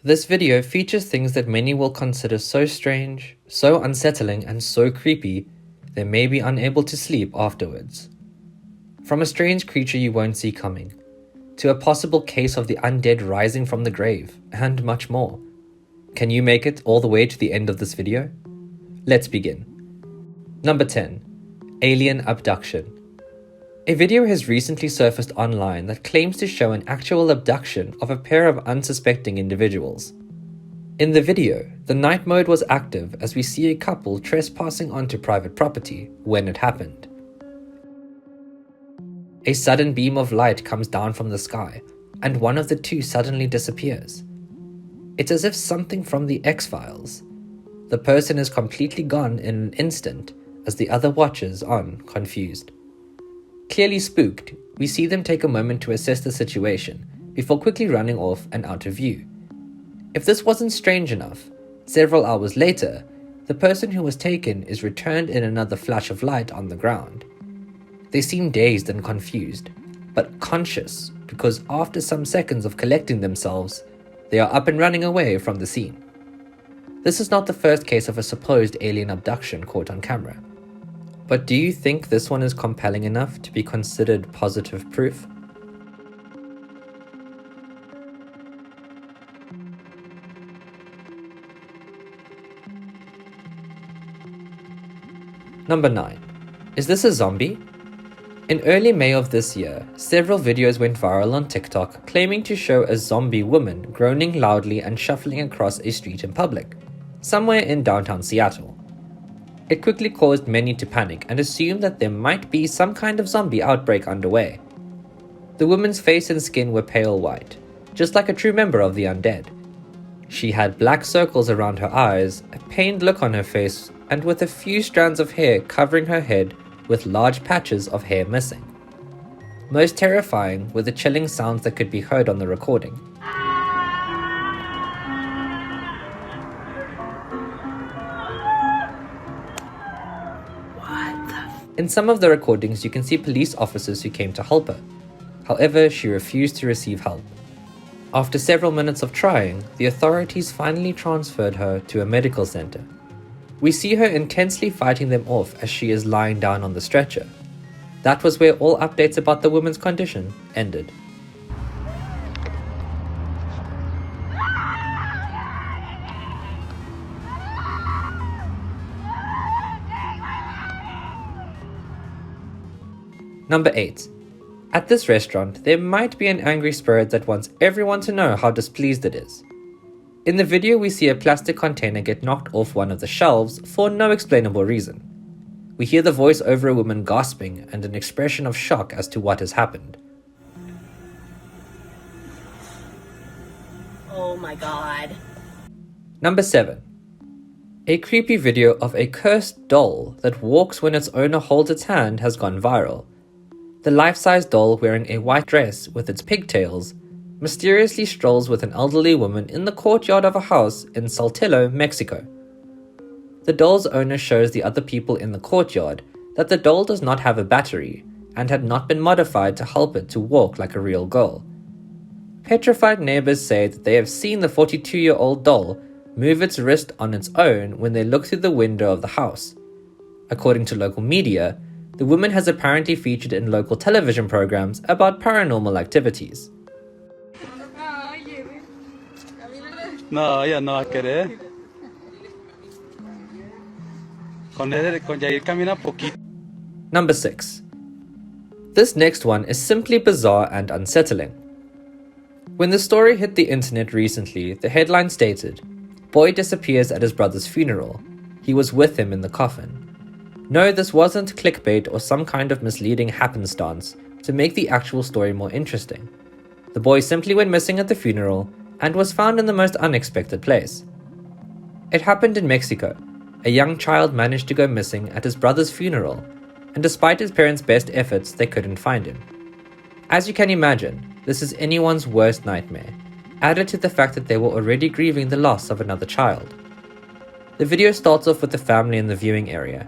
This video features things that many will consider so strange, so unsettling, and so creepy, they may be unable to sleep afterwards. From a strange creature you won't see coming, to a possible case of the undead rising from the grave, and much more. Can you make it all the way to the end of this video? Let's begin. Number 10. Alien Abduction. A video has recently surfaced online that claims to show an actual abduction of a pair of unsuspecting individuals. In the video, the night mode was active as we see a couple trespassing onto private property when it happened. A sudden beam of light comes down from the sky, and one of the two suddenly disappears. It's as if something from the X-Files. The person is completely gone in an instant as the other watches on, confused. Clearly spooked, we see them take a moment to assess the situation before quickly running off and out of view. If this wasn't strange enough, several hours later, the person who was taken is returned in another flash of light on the ground. They seem dazed and confused, but conscious because after some seconds of collecting themselves, they are up and running away from the scene. This is not the first case of a supposed alien abduction caught on camera. But do you think this one is compelling enough to be considered positive proof? Number 9. Is this a zombie? In early May of this year, several videos went viral on TikTok claiming to show a zombie woman groaning loudly and shuffling across a street in public, somewhere in downtown Seattle. It quickly caused many to panic and assume that there might be some kind of zombie outbreak underway. The woman's face and skin were pale white, just like a true member of the undead. She had black circles around her eyes, a pained look on her face, and with a few strands of hair covering her head with large patches of hair missing. Most terrifying were the chilling sounds that could be heard on the recording. In some of the recordings, you can see police officers who came to help her. However, she refused to receive help. After several minutes of trying, the authorities finally transferred her to a medical center. We see her intensely fighting them off as she is lying down on the stretcher. That was where all updates about the woman's condition ended. Number 8. At this restaurant, there might be an angry spirit that wants everyone to know how displeased it is. In the video, we see a plastic container get knocked off one of the shelves for no explainable reason. We hear the voice over a woman gasping and an expression of shock as to what has happened. Oh my god. Number 7. A creepy video of a cursed doll that walks when its owner holds its hand has gone viral. The life-size doll wearing a white dress with its pigtails mysteriously strolls with an elderly woman in the courtyard of a house in Saltillo, Mexico. The doll's owner shows the other people in the courtyard that the doll does not have a battery and had not been modified to help it to walk like a real girl. Petrified neighbors say that they have seen the 42-year-old doll move its wrist on its own when they look through the window of the house. According to local media, the woman has apparently featured in local television programs about paranormal activities. No, ella no va a querer. Con Yair camina poquito. Number 6. This next one is simply bizarre and unsettling. When the story hit the internet recently, the headline stated, "Boy disappears at his brother's funeral. He was with him in the coffin." No, this wasn't clickbait or some kind of misleading happenstance to make the actual story more interesting. The boy simply went missing at the funeral and was found in the most unexpected place. It happened in Mexico. A young child managed to go missing at his brother's funeral, and despite his parents' best efforts, they couldn't find him. As you can imagine, this is anyone's worst nightmare, added to the fact that they were already grieving the loss of another child. The video starts off with the family in the viewing area.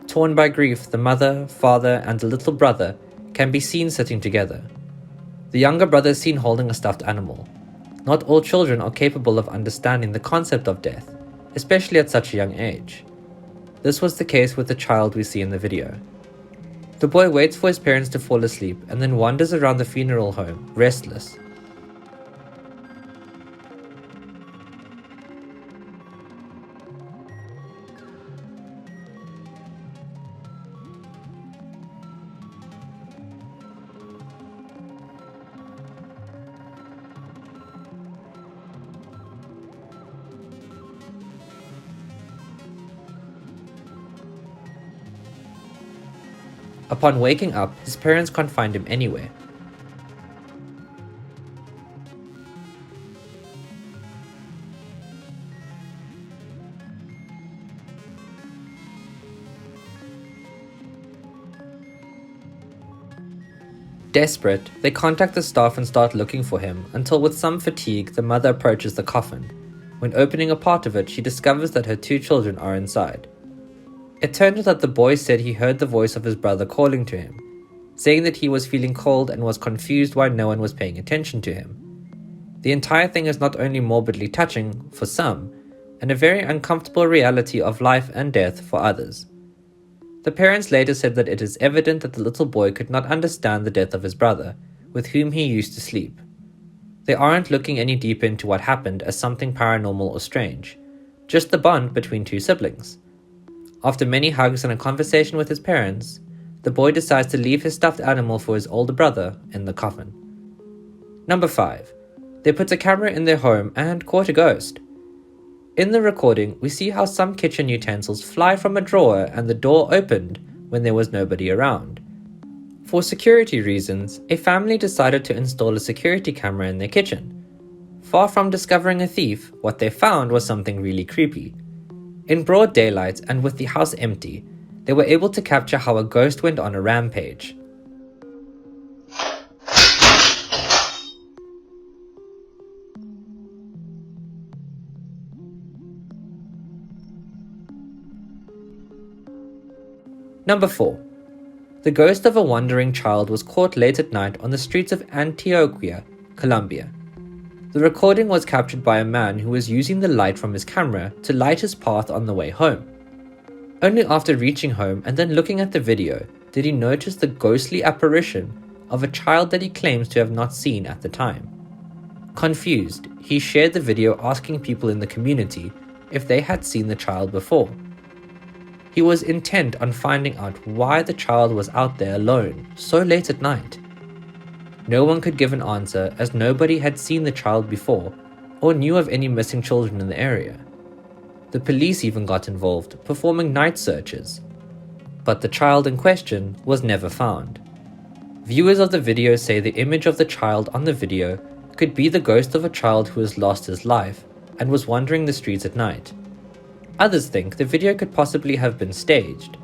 Torn by grief, the mother, father, and the little brother can be seen sitting together. The younger brother is seen holding a stuffed animal. Not all children are capable of understanding the concept of death, especially at such a young age. This was the case with the child we see in the video. The boy waits for his parents to fall asleep and then wanders around the funeral home, restless. Upon waking up, his parents can't find him anywhere. Desperate, they contact the staff and start looking for him until, with some fatigue, the mother approaches the coffin. When opening a part of it, she discovers that her 2 children are inside. It turned out that the boy said he heard the voice of his brother calling to him, saying that he was feeling cold and was confused why no one was paying attention to him. The entire thing is not only morbidly touching for some, and a very uncomfortable reality of life and death for others. The parents later said that it is evident that the little boy could not understand the death of his brother, with whom he used to sleep. They aren't looking any deeper into what happened as something paranormal or strange, just the bond between 2 siblings. After many hugs and a conversation with his parents, the boy decides to leave his stuffed animal for his older brother in the coffin. Number 5. They put a camera in their home and caught a ghost. In the recording, we see how some kitchen utensils fly from a drawer and the door opened when there was nobody around. For security reasons, a family decided to install a security camera in their kitchen. Far from discovering a thief, what they found was something really creepy. In broad daylight and with the house empty, they were able to capture how a ghost went on a rampage. Number 4. The ghost of a wandering child was caught late at night on the streets of Antioquia, Colombia. The recording was captured by a man who was using the light from his camera to light his path on the way home. Only after reaching home and then looking at the video did he notice the ghostly apparition of a child that he claims to have not seen at the time. Confused, he shared the video asking people in the community if they had seen the child before. He was intent on finding out why the child was out there alone so late at night. No one could give an answer as nobody had seen the child before or knew of any missing children in the area. The police even got involved, performing night searches. But the child in question was never found. Viewers of the video say the image of the child on the video could be the ghost of a child who has lost his life and was wandering the streets at night. Others think the video could possibly have been staged.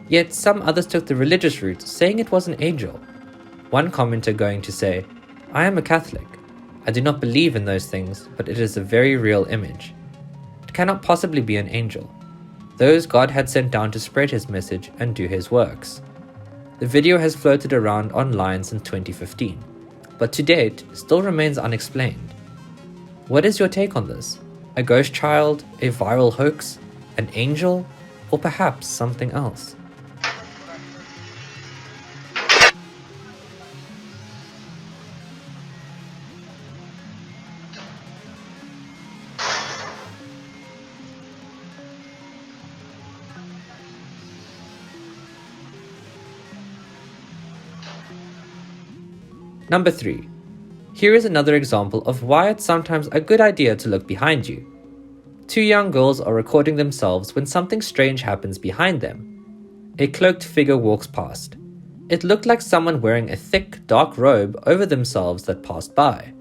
Yet some others took the religious route, saying it was an angel. One commenter going to say, "I am a Catholic. I do not believe in those things, but it is a very real image. It cannot possibly be an angel. Those God had sent down to spread his message and do his works." The video has floated around online since 2015, but to date still remains unexplained. What is your take on this? A ghost child, a viral hoax, an angel, or perhaps something else? Number 3. Here is another example of why it's sometimes a good idea to look behind you. 2 young girls are recording themselves when something strange happens behind them. A cloaked figure walks past. It looked like someone wearing a thick, dark robe over themselves that passed by.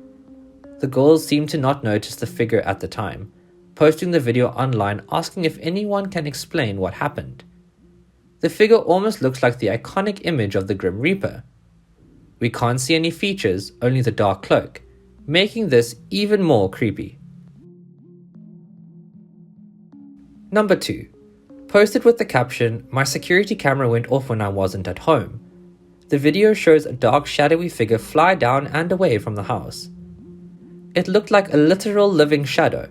The girls seem to not notice the figure at the time, posting the video online asking if anyone can explain what happened. The figure almost looks like the iconic image of the Grim Reaper. We can't see any features, only the dark cloak, making this even more creepy. Number 2. Posted with the caption, "My security camera went off when I wasn't at home." The video shows a dark shadowy figure fly down and away from the house. It looked like a literal living shadow.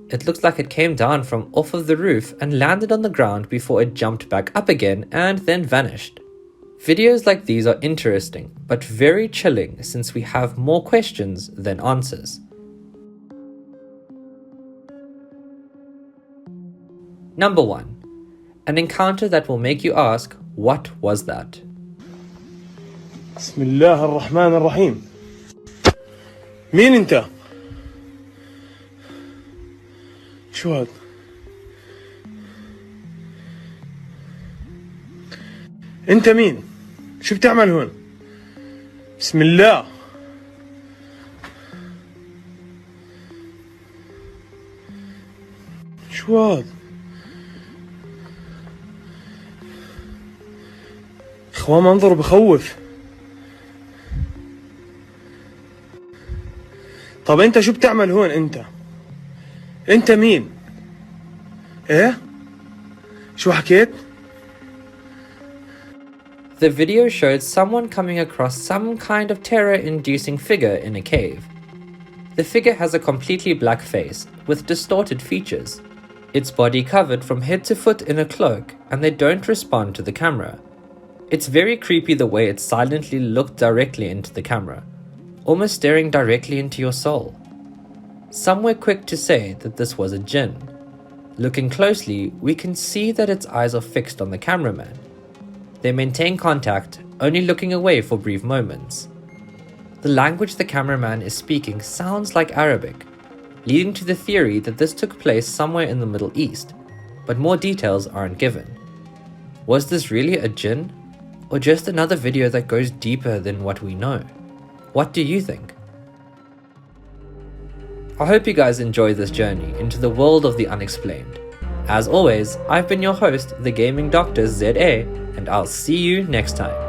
It looked like it came down from off of the roof and landed on the ground before it jumped back up again and then vanished. Videos like these are interesting, but very chilling since we have more questions than answers. Number 1. An encounter that will make you ask, what was that? بسم الله الرحمن الرحيم. مين انت؟ شو هاد؟ انت مين؟ شو بتعمل هون؟ بسم الله. شو هاد؟ اخوان منظر بخوف. طب انت شو بتعمل هون انت؟ انت مين؟ ايه؟ شو حكيت؟ The video showed someone coming across some kind of terror-inducing figure in a cave. The figure has a completely black face, with distorted features. Its body covered from head to foot in a cloak, and they don't respond to the camera. It's very creepy the way it silently looked directly into the camera, almost staring directly into your soul. Some were quick to say that this was a jinn. Looking closely, we can see that its eyes are fixed on the cameraman. They maintain contact, only looking away for brief moments. The language the cameraman is speaking sounds like Arabic, leading to the theory that this took place somewhere in the Middle East, but more details aren't given. Was this really a jinn, or just another video that goes deeper than what we know? What do you think? I hope you guys enjoy this journey into the world of the unexplained. As always, I've been your host, the Gaming Doctor ZA, and I'll see you next time.